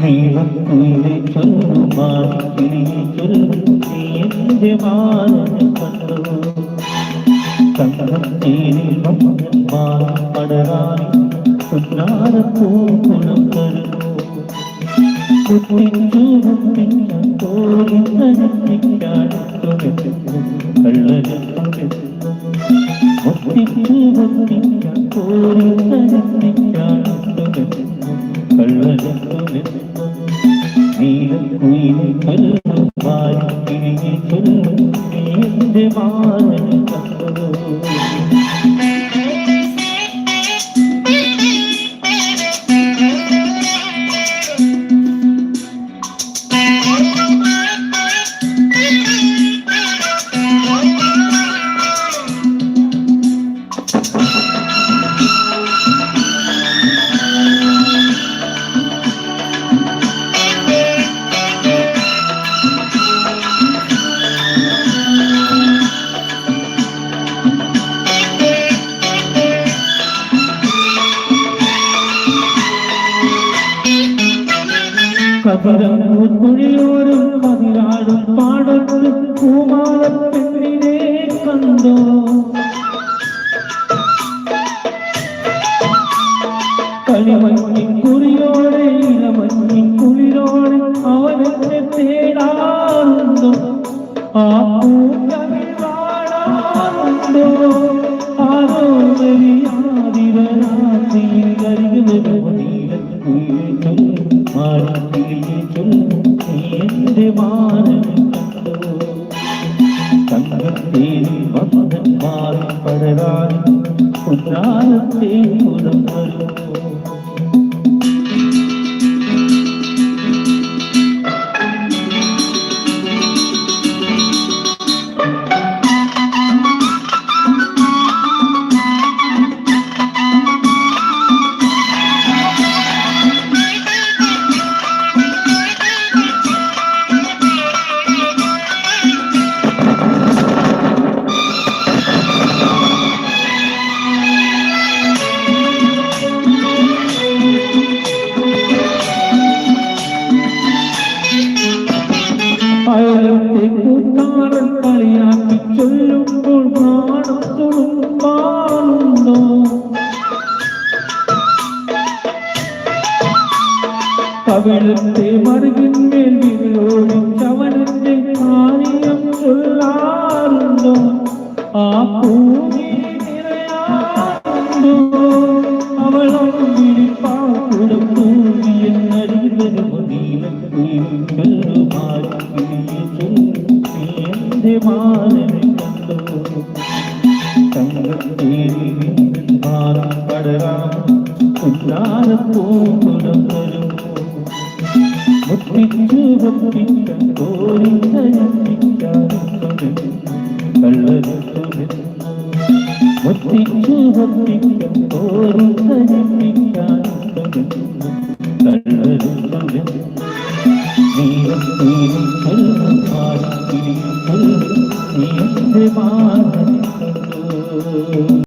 നീളക്കുയിലെ ചൊല്ലുമാൻ കിളിയെ ചൊല്ലും നീ എന്റെ മാനനെ കണ്ടോ തങ്കത്തേരിൽ മമ്മന്മാർ പടരാനി സുന്ദരപ്പൂക്കുളം തരുമോ കുത്തിച്ചു മുത്തിച്ച തോരി നനത്തിക്കാൻ കള്ളനെത്തുമെത്തുന്നു മുത്തിച്ചു മുത്തിച്ച തോരി നനത്തിക്കാൻ കള്ളനെത്തുമെത്തുന്നു നീലക്കുയിലെ ചൊല്ലും മാരിക്കിളിയെ ചൊല്ലും നീ എന്റെ മാനനെ കണ്ടോ കതിരൂർക്കുഴിയോരും കതിരാടും പാടത്ത് പൂമാലപ്പെണ്ണിനെ കണ്ടോ കളിമഞ്ഞിൻ കുറിയോടെ ഇളമഞ്ഞിൻ കുളിരോടെ അവനെന്നെ തേടാറുണ്ടോ ആ പൂക്കവിൽ വാടാറുണ്ടോ ആരോ വലിയാതിരനാശിയിൽ അരികുന്നത് നീലക്കുയിലെ ചൊല്ലും മാരിക്കിളിയെ ചൊല്ലും നീ എന്റെ മാനനെ കണ്ടോ തങ്കത്തേരിൽ മമ്മന്മാർ പടരാനി ഉദ്രാനത്തെ കുളം വരുമോ അയലത്തെ കൂട്ടാറൻ കളിയാക്കി ചൊല്ലുമ്പോൾ നാണം തുളുമ്പാറുണ്ടോ കവിളത്തെ മറുകിന്മേൽ വിരലോടി ചവനത്തെ കാര്യം ചൊല്ലാറുണ്ടോ ആ ഭൂമി നിറയാറുണ്ടോ അവളും വിളിപ്പാക്കുടം തൂങ്ങിയെന്നറിയുന്നത് നീലക്കുയിലിൽ ചൊല്ലുമാൻ എന്റെ മാനനെ കണ്ടോ തങ്കത്തേരിൽ മാനം പടരാൻ ഉദ്രാനപ്പൂക്കുളം തരുമോ മുത്തിച്ചു മുത്തിച്ച തോരി നനത്തിക്കാൻ കള്ളനെത്തുമെത്തുന്നു മുത്തിച്ചു മുത്തിച്ച തോരി നനത്തിക്കാൻ കള്ളനെത്തുമെത്തുന്നു നീലക്കുയിലിൽ ചൊല്ലും മാരിക്കിളിയെ ചൊല്ലും നീ എന്റെ മാനനെ കണ്ടോ